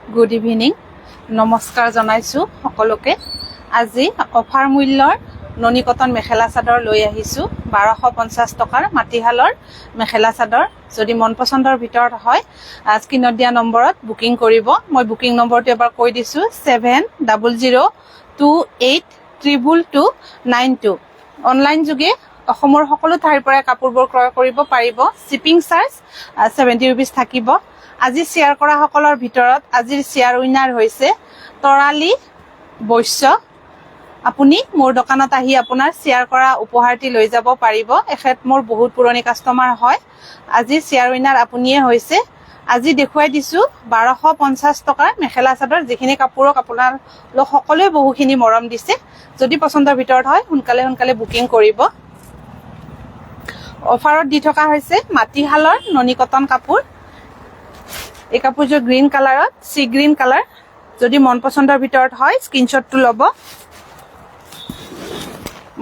Good evening নমস্কাৰ জনাইছোঁ সকলোকে। আজি অফাৰ মূল্যৰ ননী কটন মেখেলা চাদৰ লৈ আহিছোঁ 1250 টকাৰ মাটিশালৰ মেখেলা চাদৰ। যদি মন পচন্দৰ ভিতৰত হয় স্ক্ৰীনত দিয়া নম্বৰত বুকিং কৰিব। মই বুকিং নম্বৰটো এবাৰ কৈ দিছোঁ 7002832292। অনলাইন যোগে অসমৰ সকলো ঠাইৰ পৰাই কাপোৰবোৰ ক্ৰয় কৰিব পাৰিব। শ্বিপিং চাৰ্জ 70 ৰুপিজ থাকিব। আজি শ্বেয়াৰ কৰা সকলৰ ভিতৰত আজিৰ শ্বেয়াৰ উইনাৰ হৈছে তৰালী বৈশ্য। আপুনি মোৰ দোকানত আহি আপোনাৰ শ্বেয়াৰ কৰা উপহাৰটি লৈ যাব পাৰিব। এখেত মোৰ বহুত পুৰণি কাষ্টমাৰ হয়। আজি শ্বেয়াৰ উইনাৰ আপুনিয়ে হৈছে। আজি দেখুৱাই দিছোঁ 1250 টকাৰ মেখেলা চাদৰ, যিখিনি কাপোৰক আপোনালোক সকলোৱে বহুখিনি মৰম দিছে। যদি পচন্দৰ ভিতৰত হয় সোনকালে বুকিং কৰিব। অফাৰত দি থকা হৈছে মাটিশালৰ ননী কটন কাপোৰ। এই কাপোৰযোৰ গ্ৰীণ কালাৰত, চি গ্ৰীণ কালাৰ। যদি মন পচন্দৰ ভিতৰত হয় স্ক্ৰীনশ্বটটো ল'ব।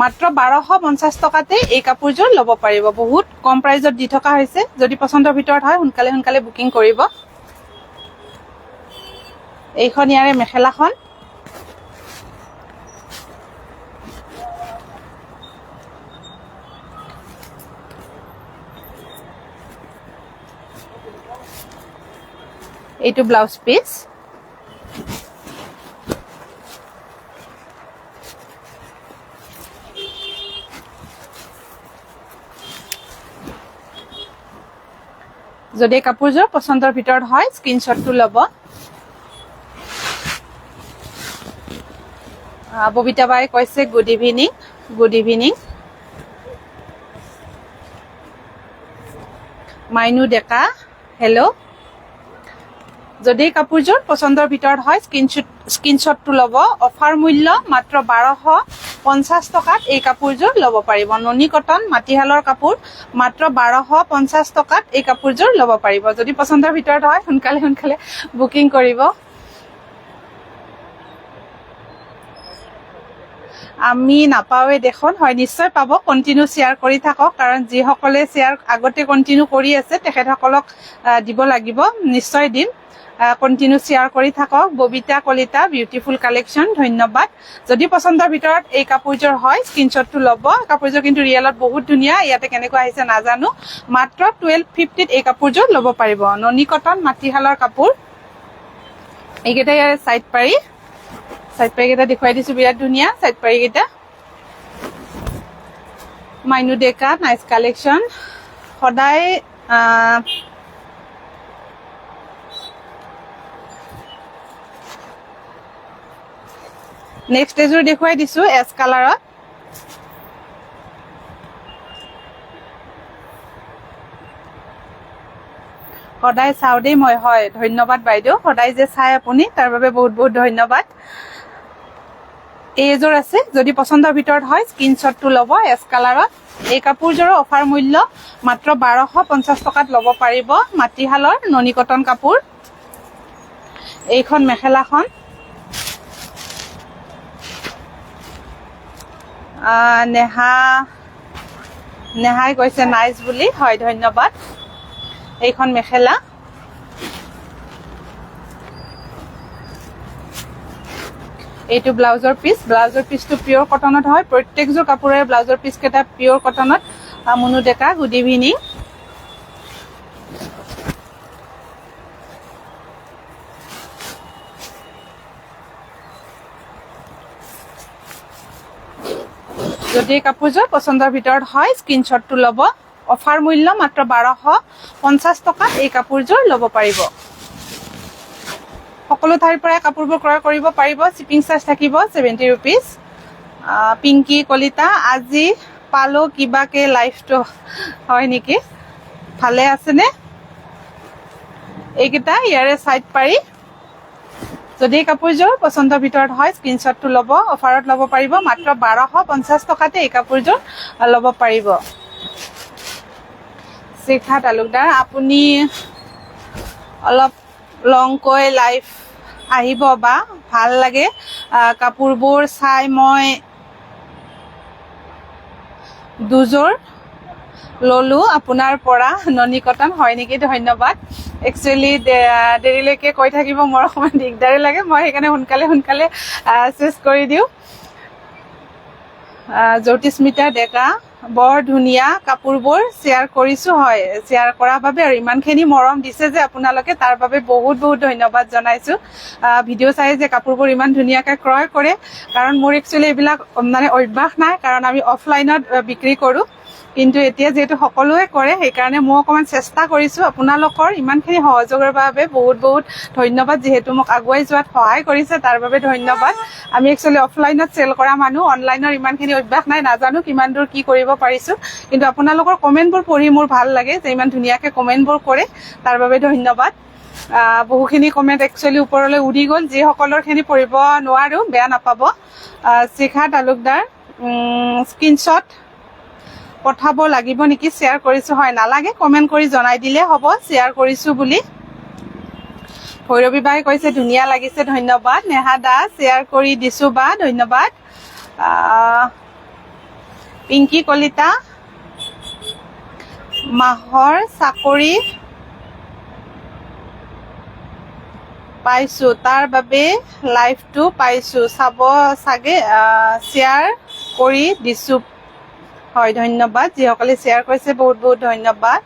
মাত্ৰ 1250 টকাতে এই কাপোৰযোৰ ল'ব পাৰিব। বহুত কম প্ৰাইজত দি থকা হৈছে। যদি পচন্দৰ ভিতৰত হয় সোনকালে বুকিং কৰিব। এইখন ইয়াৰে মেখেলাখন। এইটো ব্লাউজ পিচ। যদি কাপোৰযোৰ পচন্দৰ ভিতৰত হয় স্ক্ৰীনশ্বটটো ল'ব। ববিতা বাই কৈছে গুড ইভিনিং। Good evening. মাইনু ডেকা হেল্ল'। যদি কাপোৰযোৰ পচন্দৰ ভিতৰত হয় স্ক্ৰীনশ্বটটো ল'ব। অফাৰ মূল্য মাত্ৰ 1250 টকাত এই কাপোৰযোৰ ল'ব পাৰিব। ননী কটন মাটিশালৰ কাপোৰ মাত্ৰ 1250 টকাত এই কাপোৰযোৰ ল'ব পাৰিব। যদি পচন্দৰ ভিতৰত হয় সোনকালে বুকিং কৰিব। আমি নাপাওঁৱে দেখোন। হয়, নিশ্চয় পাব। কণ্টিনিউ শ্বেয়াৰ কৰি থাকক, কাৰণ যিসকলে শ্বেয়াৰ আগতে কণ্টিনিউ কৰি আছে তেখেতসকলক দিব লাগিব। নিশ্চয় দিম। কণ্টিনিউ শ্বেয়াৰ কৰি থাকক। ববিতা কলিতা বিউটিফুল কালেকশ্যন, ধন্যবাদ। যদি পচন্দৰ ভিতৰত এই কাপোৰযোৰ হয় স্ক্ৰীনশ্বটটো ল'ব। কাপোৰযোৰ কিন্তু ৰিয়েলত বহুত ধুনীয়া। ইয়াতে কেনেকুৱা আহিছে নাজানো। মাত্ৰ 1250ত এই কাপোৰযোৰ ল'ব পাৰিব। ননী কটন মাটিশালৰ কাপোৰ। এইকেইটা ইয়াৰ চাইড পাৰি কেইটা দেখুৱাই দিছো, বিৰাট ধুনীয়া চাইড পাৰি কেইটা। মাইনু ডেকা নাইচ কালেকশ্যন। সদায় নেক্সট এযোৰ দেখুৱাই দিছো এছ কালাৰত। সদায় চাওঁ দেই মই। হয়, ধন্যবাদ বাইদেউ। সদায় যে চাই আপুনি তাৰ বাবে বহুত ধন্যবাদ। এই এযোৰ আছে। যদি পচন্দৰ ভিতৰত হয় স্ক্ৰীনশ্বটটো ল'ব। এছ কালাৰত এই কাপোৰযোৰৰ অফাৰ মূল্য মাত্ৰ 1250 টকাত ল'ব পাৰিব। মাটিশালৰ ননী কটন কাপোৰ। এইখন মেখেলাখন। নেহাই কৈছে নাইচ বুলি। হয়, ধন্যবাদ। এইখন মেখেলা। এইটো ব্লাউজৰ পিচ। ব্লাউজৰ পিচটো পিয়ৰ কটনত হয়। প্ৰত্যেকযোৰ কাপোৰেৰে ব্লাউজৰ পিচ কেইটা পিয়ৰ কটনত। মুনু ডেকা গুড ইভিনিং। যদি কাপোৰযোৰ পচন্দৰ ভিতৰত হয় স্ক্ৰীনশ্বটটো ল'ব। অফাৰ মূল্য মাত্ৰ 1250 টকাত এই কাপোৰযোৰ ল'ব পাৰিব। সকলো ঠাইৰ পৰাই কাপোৰবোৰ ক্ৰয় কৰিব পাৰিব। শ্বিপিং চাৰ্জ থাকিব 70 ৰুপিজ। পিংকি কলিতা আজি পালো কিবাকে লাইফটো। হয় নেকি? ভালে আছেনে? এইকেইটা ইয়াৰে চাইড পাৰি। যদি কাপোৰযোৰ পচন্দৰ ভিতৰত হয় স্ক্ৰীনশ্বটটো ল'ব। অফাৰত ল'ব পাৰিব। মাত্ৰ 1250 টকাতে এই কাপোৰযোৰ ল'ব পাৰিব। শিখা তালুকদাৰ, আপুনি অলপ লংকৈ লাইভ আহিব বা ভাল লাগে কাপোৰবোৰ চাই। মই দুযোৰ ললো আপোনাৰ পৰা ননী কটন। হয় নেকি? ধন্যবাদ। একচুৱেলি দেৰিলৈকে কৈ থাকিব মোৰ অকণমান দিগদাৰী লাগে, মই সেইকাৰণে সোনকালে চেছ কৰি দিওঁ। জ্যোতিস্মিতা ডেকা, বৰ ধুনীয়া কাপোৰবোৰ শ্বেয়াৰ কৰিছো। হয়, শ্বেয়াৰ কৰাৰ বাবে আৰু ইমানখিনি মৰম দিছে যে আপোনালোকে, তাৰ বাবে বহুত ধন্যবাদ জনাইছো। ভিডিঅ' চাই যে কাপোৰবোৰ ইমান ধুনীয়াকৈ ক্ৰয় কৰে, কাৰণ মোৰ একচুৱেলি এইবিলাক মানে অভ্যাস নাই, কাৰণ আমি অফলাইনত বিক্ৰী কৰোঁ। কিন্তু এতিয়া যিহেতু সকলোৱে কৰে, সেইকাৰণে মই অকণমান চেষ্টা কৰিছোঁ। আপোনালোকৰ ইমানখিনি সহযোগৰ বাবে বহুত ধন্যবাদ। যিহেতু মোক আগুৱাই যোৱাত সহায় কৰিছে, তাৰ বাবে ধন্যবাদ। আমি একচুৱেলি অফলাইনত চেল কৰা মানুহ, অনলাইনৰ ইমানখিনি অভ্যাস নাই, নাজানো কিমান দূৰ কি কৰিব পাৰিছোঁ। কিন্তু আপোনালোকৰ কমেণ্টবোৰ পঢ়ি মোৰ ভাল লাগে যে ইমান ধুনীয়াকৈ কমেণ্টবোৰ কৰে, তাৰ বাবে ধন্যবাদ। বহুখিনি কমেণ্ট একচুৱেলি ওপৰলৈ উৰি গ'ল, যিসকলৰখিনি পঢ়িব নোৱাৰোঁ বেয়া নাপাব। শিখা তালুকদাৰ, স্ক্ৰীনশ্বট পঠাব লাগিব নেকি? শ্বেয়াৰ কৰিছোঁ। হয়, নালাগে, কমেণ্ট কৰি জনাই দিলে হ'ব শ্বেয়াৰ কৰিছোঁ বুলি। ভৈৰৱী বাই কৈছে ধুনীয়া লাগিছে, ধন্যবাদ। নেহা দাস, শ্বেয়াৰ কৰি দিছোঁ বা, ধন্যবাদ। পিংকি কলিতা, মাহৰ চাকৰি পাইছোঁ, তাৰ বাবে লাইভটো পাইছোঁ, চাব চাগে, শ্বেয়াৰ কৰি দিছোঁ। হয়, ধন্যবাদ। যিসকলে শ্বেয়াৰ কৰিছে বহুত ধন্যবাদ।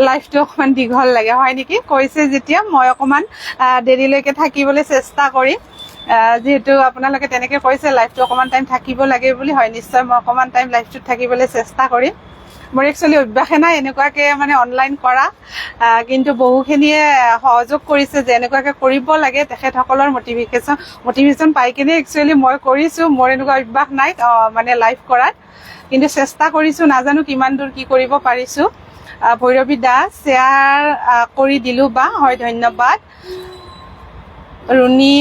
লাইভটো অকণমান দীঘল লাগে, হয় নেকি? কৈছে যেতিয়া মই অকণমান দেৰিলৈকে থাকিবলৈ চেষ্টা কৰিম। যিহেতু আপোনালোকে তেনেকৈ কৈছে লাইভটো অকণমান টাইম থাকিব লাগে বুলি। হয়, নিশ্চয় মই অকণমান টাইম লাইভটোত থাকিবলৈ চেষ্টা কৰিম। মোৰ একচুৱেলি অভ্যাসে নাই এনেকুৱাকৈ মানে অনলাইন কৰা, কিন্তু বহুখিনিয়ে সহযোগ কৰিছে যে এনেকুৱাকৈ কৰিব লাগে। তেখেতসকলৰ মটিভেশ্যন পাই কিনে একচুৱেলি মই কৰিছোঁ। মোৰ এনেকুৱা অভ্যাস নাই মানে লাইভ কৰাত, কিন্তু চেষ্টা কৰিছোঁ, নাজানো কিমান দূৰ কি কৰিব পাৰিছোঁ। ভৈৰৱী দাস, শ্বেয়াৰ কৰি দিলোঁ বা, হয় ধন্যবাদ। ৰুণী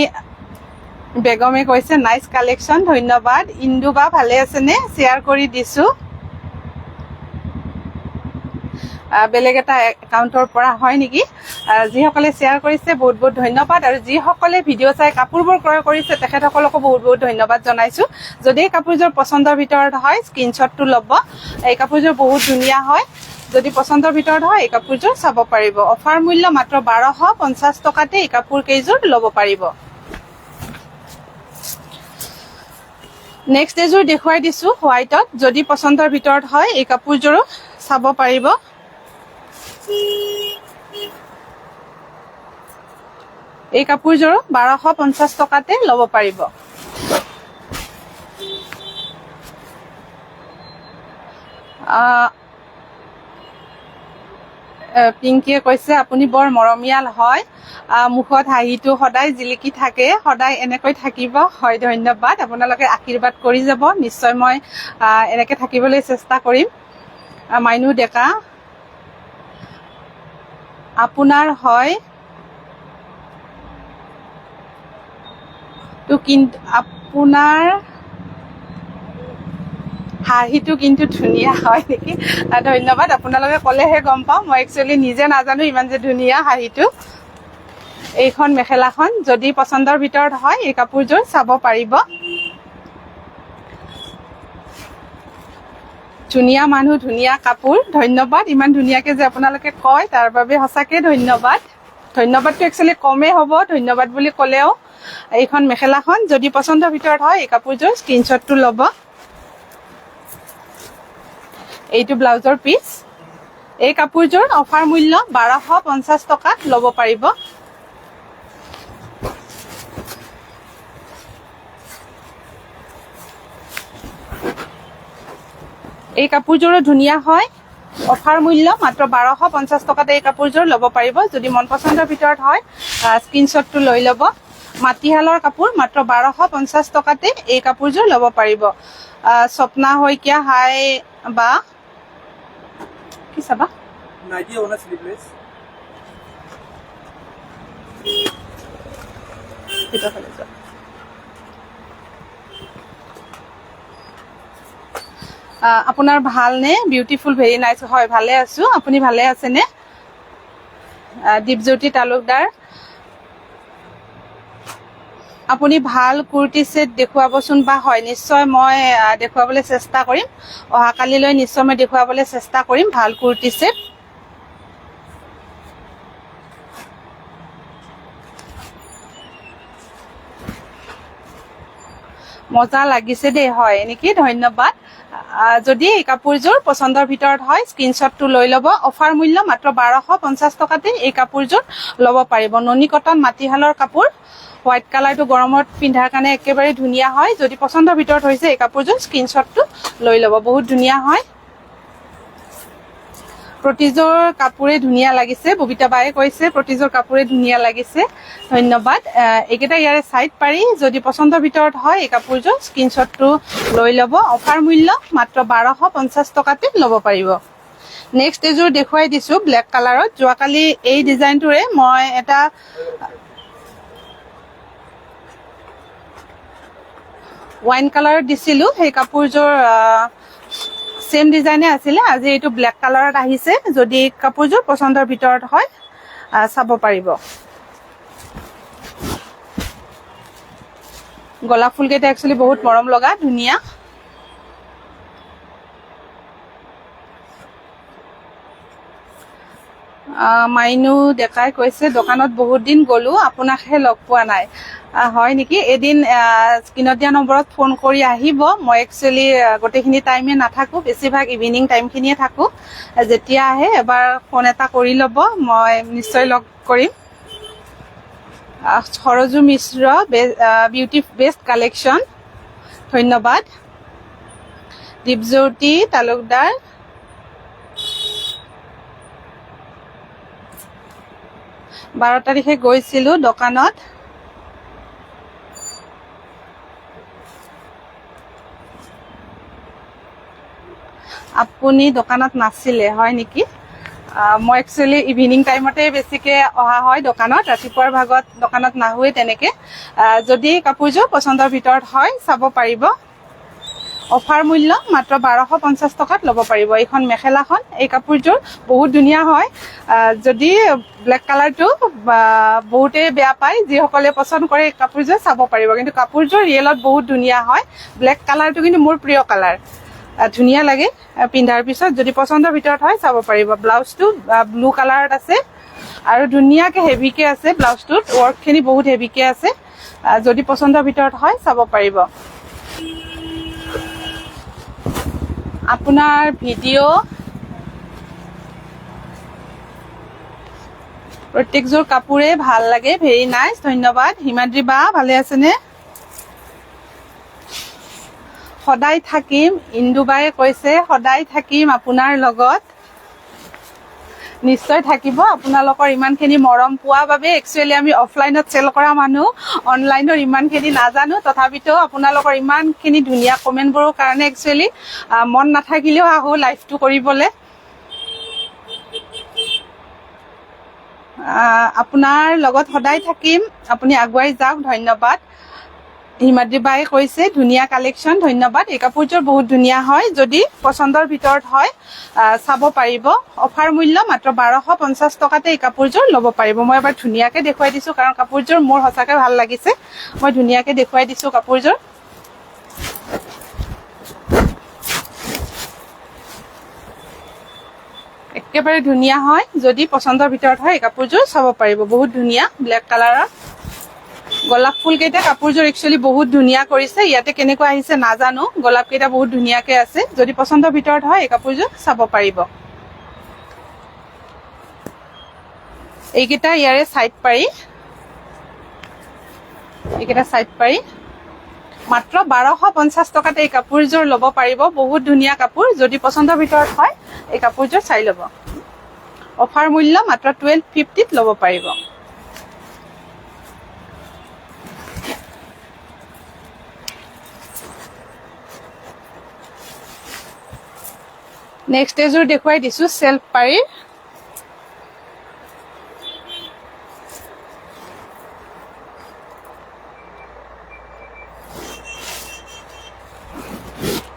বেগমে কৈছে নাইচ কালেকশ্যন, ধন্যবাদ। ইন্দু বা ভালে আছেনে? শ্বেয়াৰ কৰি দিছোঁ। বেলেগ এটা একাউণ্টৰ পৰা, হয় নেকি? যিসকলে শ্বেয়াৰ কৰিছে বহুত ধন্যবাদ। আৰু যিসকলে ভিডিঅ' চাই কাপোৰবোৰ ক্ৰয় কৰিছে তেখেতসকলকো বহুত ধন্যবাদ জনাইছোঁ। যদি এই কাপোৰযোৰ পচন্দৰ ভিতৰত হয় স্ক্ৰীনশ্বটটো ল'ব। এই কাপোৰযোৰ বহুত ধুনীয়া হয়। যদি পচন্দৰ ভিতৰত হয় এই কাপোৰযোৰ চাব পাৰিব। অফাৰ মূল্য মাত্ৰ 1250 টকাতে এই কাপোৰ কেইযোৰ ল'ব পাৰিব। নেক্সট এযোৰ দেখুৱাই দিছোঁ হোৱাইটত। যদি পচন্দৰ ভিতৰত হয় এই কাপোৰযোৰো চাব পাৰিব। এই কাপোৰযোৰো 1250 টকাতে ল'ব পাৰিব। পিংকিয়ে কৈছে আপুনি বৰ মৰমীয়াল হয়, মুখত হাঁহিটো সদায় জিলিকি থাকে, সদায় এনেকৈ থাকিব। হয়, ধন্যবাদ। আপোনালোকে আশীৰ্বাদ কৰি যাব, নিশ্চয় মই এনেকৈ থাকিবলৈ চেষ্টা কৰিম। মাইনু ডেকা, আপোনাৰ হয় তো কিন্তু আপোনাৰ হাঁহিটো কিন্তু ধুনীয়া, হয় নেকি? ধন্যবাদ। আপোনালোকে ক'লেহে গম পাওঁ, মই একচুৱেলি নিজে নাজানো ইমান যে ধুনীয়া হাঁহিটো। এইখন মেখেলাখন যদি পচন্দৰ ভিতৰত হয় এই কাপোৰযোৰ চাব পাৰিব। ধুনীয়া মানুহ, ধুনীয়া কাপোৰ, ধন্যবাদ। ইমান ধুনীয়াকৈ যে আপোনালোকে কয় তাৰ বাবে সঁচাকৈ ধন্যবাদ। ধন্যবাদটো একচুৱেলি কমেই হ'ব, ধন্যবাদ বুলি ক'লেও। এইখন মেখেলাখন যদি পচন্দৰ ভিতৰত হয় এই কাপোৰযোৰ স্ক্ৰীনশ্বটটো ল'ব। এইটো ব্লাউজৰ পিচ। এই কাপোৰযোৰ অফাৰ মূল্য 1250 টকাত ল'ব পাৰিব। এই কাপোৰযোৰো ধুনীয়া হয়। অফাৰ মূল্য মাত্ৰ 1250 টকাতে এই কাপোৰযোৰ ল'ব পাৰিব। যদি মন পচন্দৰ ভিতৰত হয় স্ক্ৰীনশ্বটটো লৈ ল'ব। মাটিশালৰ কাপোৰ মাত্ৰ 1250 টকাতে এই কাপোৰযোৰ ল'ব পাৰিব। স্বপ্না শইকীয়া, হাই বা, কি চাবা? নাইটি ওনা স্লিভলেস। আপোনাৰ ভালনে? Beautiful, very nice. হয়, ভালে আছোঁ। আপুনি ভালে আছেনে? দীপজ্যোতি তালুকদাৰ, আপুনি ভাল কুৰ্তি সেট দেখুৱাবচোন বা হয় নিশ্চয় মই দেখুৱাবলৈ চেষ্টা কৰিম অহাকালিলৈ নিশ্চয় মই দেখুৱাবলৈ চেষ্টা কৰিম ভাল কুৰ্তি সেট মজা লাগিছে দেই হয় নেকি ধন্যবাদ যদি এই কাপোৰযোৰ পছন্দৰ ভিতৰত হয় স্ক্ৰিনশ্বটটো লৈ ল'ব অফাৰ মূল্য মাত্ৰ 1250 টকাতে এই কাপোৰযোৰ ল'ব পাৰিব ননী কটন মাটিহালৰ কাপোৰ হোৱাইট কালাৰটো গৰমত পিন্ধাৰ কাৰণে একেবাৰে ধুনীয়া হয় যদি পছন্দৰ ভিতৰত হৈছে এই কাপোৰযোৰ স্ক্ৰিনশ্বটটো লৈ ল'ব বহুত ধুনীয়া হয় প্ৰতিযোৰ কাপোৰে ধুনীয়া লাগিছে ববিতা বায়ে কৈছে প্ৰতিযোৰ কাপোৰে ধুনীয়া লাগিছে ধন্যবাদ এইকেইটা ইয়াৰে সাইড পাৰি যদি পছন্দৰ ভিতৰত হয় এই কাপোৰযোৰ স্ক্ৰিনশ্বটটো লৈ ল'ব অফাৰ মূল্য মাত্ৰ 1250 টকাতে ল'ব পাৰিব নেক্সট এযোৰ দেখুৱাই দিছো ব্লেক কালাৰত যোৱাকালি এই ডিজাইনটোৰে মই এটা ওয়াইন কালাৰত দিছিলো সেই কাপোৰযোৰ সেম ডিজাইনে আছিল আজি এইটো ব্ল্যাক কালাৰত আহিছে যদি কাপোৰযোৰ পছন্দৰ ভিতৰত হয় চাব পাৰিব গোলাপ ফুলকেইটা একচুয়ালি বহুত মৰম লগা ধুনীয়া মাইনু দেখাই কৈছে দোকানত বহুত দিন গলো আপোনাকহে লগ পোৱা নাই হয় নেকি এদিন স্ক্ৰিনত দিয়া নম্বৰত ফোন কৰি আহিব মই একচুয়ালি গোটেইখিনি টাইমে নাথাকো বেছিভাগ ইভিনিং টাইমখিনিয়ে থাকো যেতিয়া আহে এবাৰ ফোন এটা কৰি ল'ব মই নিশ্চয় লগ কৰিম সৰজু মিশ্ৰ বিউটি বেষ্ট কালেকশন ধন্যবাদ দীপজ্যোতি তালুকদাৰ 12 তাৰিখে গৈছিলো দোকানত আপুনি দোকানত নাছিলে হয় নেকি মই একচুয়ালি ইভিনিং টাইমতে বেছিকে অহা হয় দোকানত ৰাতিপুৱাৰ ভাগত দোকানত নাহুৱে তেনেকে যদি কাপোৰযোৰ পছন্দৰ ভিতৰত হয় চাব পাৰিব অফাৰ মূল্য মাত্ৰ 1250 টকাত ল'ব পাৰিব এইখন মেখেলাখন এই কাপোৰযোৰ বহুত ধুনীয়া হয় যদি ব্ল্যাক কালাৰটো বহুতে বেয়া পায় যিসকলে পছন্দ কৰে এই কাপোৰযোৰ চাব পাৰিব কিন্তু কাপোৰযোৰ ৰিয়েলত বহুত ধুনীয়া হয় ব্ল্যাক কালাৰটো কিন্তু মোৰ প্ৰিয় কালাৰ ধুনীয়া লাগে পিন্ধাৰ পিছত যদি পছন্দৰ ভিতৰত হয় চাব পাৰিব ব্লাউজটো ব্লু কালাৰত আছে আৰু ধুনীয়াকে হেভিকে আছে ব্লাউজটোত ওয়াৰ্কখিনি বহুত হেভিকে আছে যদি পছন্দৰ ভিতৰত হয় চাব পাৰিব আপোনাৰ ভিডিঅ' প্ৰত্যেকযোৰ কাপোৰে ভাল লাগে ভেৰি নাইস ধন্যবাদ হিমাদ্ৰী বা ভালে আছেনে সদায় থাকিম ইন্দুবাই কৈছে সদায় থাকিম আপোনাৰ লগত নিশ্চয় থাকিব আপোনালোকৰ ইমানখিনি মৰম পোৱা বাবে একচুয়ালি আমি অফলাইনত সেল কৰা মানুহ অনলাইনৰ ইমানখিনি নাজানো তথাপিতো আপোনালোকৰ ইমানখিনি ধুনীয়া কমেন্টবোৰৰ কাৰণে একচুয়ালি মন নাথাকিলেও আহো লাইভটো কৰিবলৈ আপোনাৰ লগত সদায় থাকিম আপুনি আগুৱাই যাওক ধন্যবাদ হিমাদ্ৰী বাই কৈছে ধুনীয়া কালেকশন ধন্যবাদ এই কাপোৰযোৰ বহুত ধুনীয়া হয় যদি পছন্দৰ ভিতৰত হয় চাব পাৰিব অফাৰ মূল্য মাত্ৰ 1250 টকাতে এই কাপোৰযোৰ ল'ব পাৰিব মই এবাৰ ধুনীয়াকে দেখুৱাই দিছো কাৰণ কাপোৰযোৰ মোৰ হসাকে ভাল লাগিছে মই ধুনীয়াকে দেখুৱাই দিছো কাপোৰযোৰ একেবাৰে ধুনীয়া হয় যদি পছন্দৰ ভিতৰত হয় এই কাপোৰযোৰ চাব পাৰিব বহুত ধুনীয়া ব্ল্যাক কালাৰৰ গোলাপ ফুলকেইটা কাপোৰযোৰ একচুয়ালি বহুত ধুনীয়া কৰিছে ইয়াতে কেনেকৈ আহিছে নাজানো গোলাপকেইটা বহুত ধুনীয়াকে আছে যদি পছন্দৰ ভিতৰত হয় এই কাপোৰযোৰ চাব পাৰিব এইকেইটা ইয়াৰে সাইড পাৰি মাত্ৰ 1250 টকাতে এই কাপোৰযোৰ ল'ব পাৰিব বহুত ধুনীয়া কাপোৰ যদি পছন্দৰ ভিতৰত হয় এই কাপোৰযোৰ চাই ল'ব অফাৰ মূল্য মাত্ৰ 1250 ত ল'ব পাৰিব নেক্সট এযোৰ দেখুৱাই দিছো সেলফ পাৰি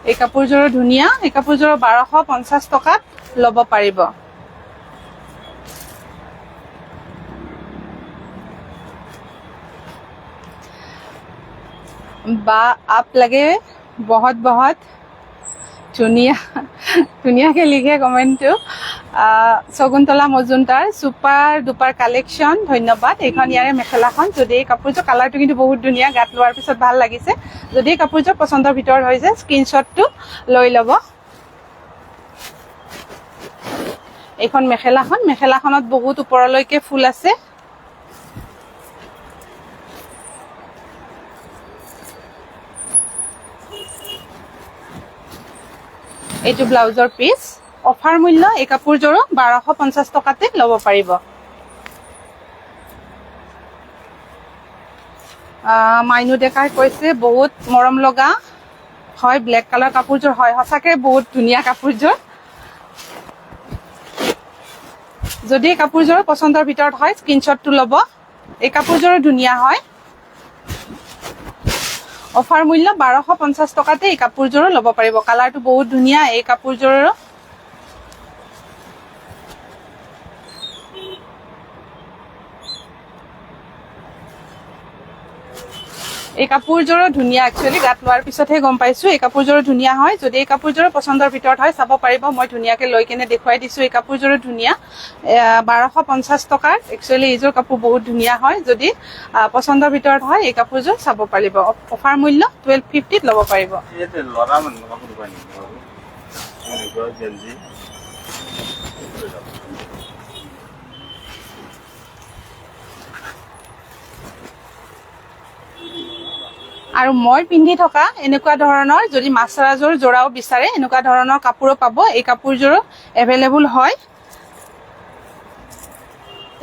এই কাপোৰযোৰ ধুনীয়া এই কাপোৰযোৰ 1250 টকাত ল'ব পাৰিব बा आप लगे बहुत बहुत ধুনীয়াকে লিখে কমেণ্টটো শগুন্তলা মজুমদাৰ সুপাৰ দুপাৰ কালেকশ্যন ধন্যবাদ এইখন ইয়াৰে মেখেলাখন যদি এই কাপোৰযোৰ কালাৰটো কিন্তু বহুত ধুনীয়া গাত লোৱাৰ পিছত ভাল লাগিছে যদি এই কাপোৰযোৰ পচন্দৰ ভিতৰত হৈ যায় স্ক্ৰীনশ্বটটো লৈ ল'ব এইখন মেখেলাখনত বহুত ওপৰলৈকে ফুল আছে এইটো ব্লাউজৰ পিস অফাৰ মূল্য এই কাপোৰযোৰ 1250 টকাতে ল'ব পাৰিব মাইনু ডেকাই কৈছে বহুত মৰম লগা হয় ব্ল্যাক কালাৰ কাপোৰযোৰ হয় সঁচাকে বহুত ধুনীয়া কাপোৰযোৰ যদি এই কাপোৰযোৰ পছন্দৰ ভিতৰত হয় স্ক্ৰীনশ্বটটো ল'ব এই কাপোৰযোৰ ধুনীয়া হয় অফাৰ মূল্য 1250 টকাতে এই কাপোৰযোৰ ল'ব পাৰিব কালাৰটো বহুত ধুনীয়া এই কাপোৰযোৰ এই কাপোৰযোৰ ধুনীয়া একচুয়ালি গাত লোৱাৰ পিছতহে গম পাইছো এই কাপোৰযোৰ ধুনীয়া হয় যদি এই কাপোৰযোৰ পছন্দৰ ভিতৰত হয় চাব পাৰিব মই ধুনীয়াকে লৈ কেনে দেখুৱাই দিছো এই কাপোৰযোৰ ধুনীয়া 1250 টকাৰ একচুয়ালি এইযোৰ কাপোৰ বহুত ধুনীয়া হয় যদি পছন্দৰ ভিতৰত হয় এই কাপোৰযোৰ চাব পাৰিব অফাৰ মূল্য 1250 ত ল'ব পাৰিব এতে লৰা মান কাপোৰ পানি জেনজি আৰু মই পিন্ধি থকা এনেকুৱা ধৰণৰ যদি মাছৰাজৰ জোৰাও বিচাৰে এনেকুৱা ধৰণৰ কাপোৰো পাব এই কাপোৰযোৰ এভেইলেবল হয়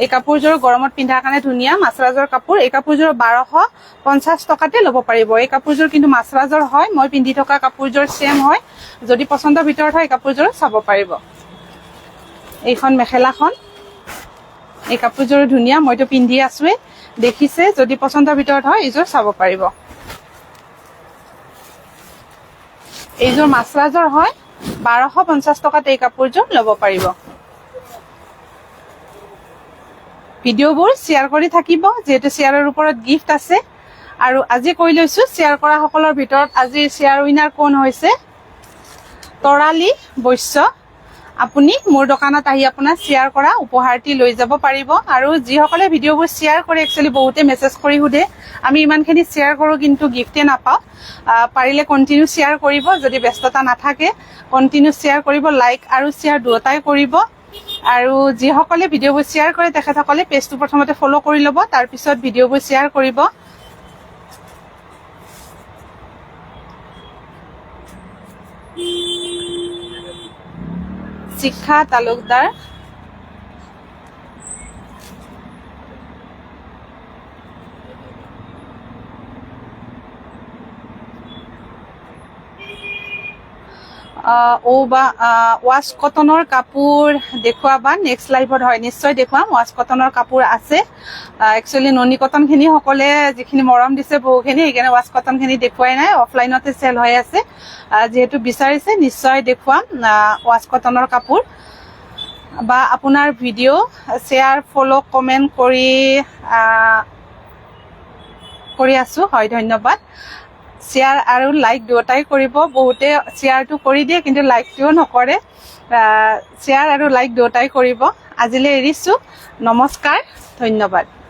এই কাপোৰযোৰ গৰমত পিন্ধাৰ কাৰণে ধুনীয়া মাছৰাজৰ কাপোৰ এই কাপোৰযোৰ 1250 টকাতে ল'ব পাৰিব এই কাপোৰযোৰ কিন্তু মাছৰাজৰ হয় মই পিন্ধি থকা কাপোৰযোৰ সেম হয় যদি পছন্দৰ ভিতৰত হয় কাপোৰযোৰ চাব পাৰিব এইখন মেখেলাখন এই কাপোৰযোৰ ধুনীয়া মইতো পিন্ধি আছোৱে দেখিছে যদি পছন্দৰ ভিতৰত হয় এইযোৰ চাব পাৰিব এইযোৰ মাছৰাজৰ হয় 1250 টকাতে এই কাপোৰযোৰ ল'ব পাৰিব ভিডিওবোৰ শেয়াৰ কৰি থাকিব যেহেতু শেয়াৰৰ ওপৰত গিফট আছে আৰু আজি কৈ লৈছো শেয়াৰ কৰা সকলৰ ভিতৰত আজি শেয়াৰ উইনাৰ কোন হৈছে তৰালি বৈশ্য আপুনি মোৰ দোকানত আহি আপোনাৰ শেয়াৰ কৰা উপহাৰটি লৈ যাব পাৰিব আৰু যিসকলে ভিডিওবোৰ শেয়াৰ কৰে একচুয়ালি বহুতে মেসেজ কৰি হুদে আমি ইমানখিনি শেয়াৰ কৰো কিন্তু গিফটে নাপাও পাৰিলে কন্টিনিউ শেয়াৰ কৰিব যদি ব্যস্ততা নাথাকে কন্টিনিউ শেয়াৰ কৰিব লাইক আৰু শেয়াৰ দুটাই কৰিব আৰু যিসকলে ভিডিওবোৰ শেয়াৰ কৰে তেখেতসকলে পেজটো প্ৰথমতে ফলো কৰি ল'ব তাৰ পিছত ভিডিওবোৰ শেয়াৰ কৰিব শিক্ষা তালুকদাৰ ওয়াশ কটনৰ কাপোৰ দেখুৱাবা নেক্সট লাইভত হয় নিশ্চয় দেখুৱাম ওয়াশ কটনৰ কাপোৰ আছে একচুয়ালি ননি কটন খিনি সকলে যিখিনি মৰম দিছে বহুখিনি সেইকাৰণে ওয়াশ কটন খিনি দেখুৱাই নাই অফলাইনতে সেল হৈ আছে যেহেতু বিচাৰিছে নিশ্চয় দেখুৱাম ওয়াশ কটনৰ কাপোৰ বা আপোনাৰ ভিডিও শেয়াৰ ফলো কমেন্ট কৰি আছো হয় ধন্যবাদ শেয়াৰ আৰু লাইক দুটাই কৰিব বহুতে শেয়াৰটো কৰি দিয়ে কিন্তু লাইকটো নকৰে শেয়াৰ আৰু লাইক দুটাই কৰিব আজিলৈ এৰিছো নমস্কাৰ ধন্যবাদ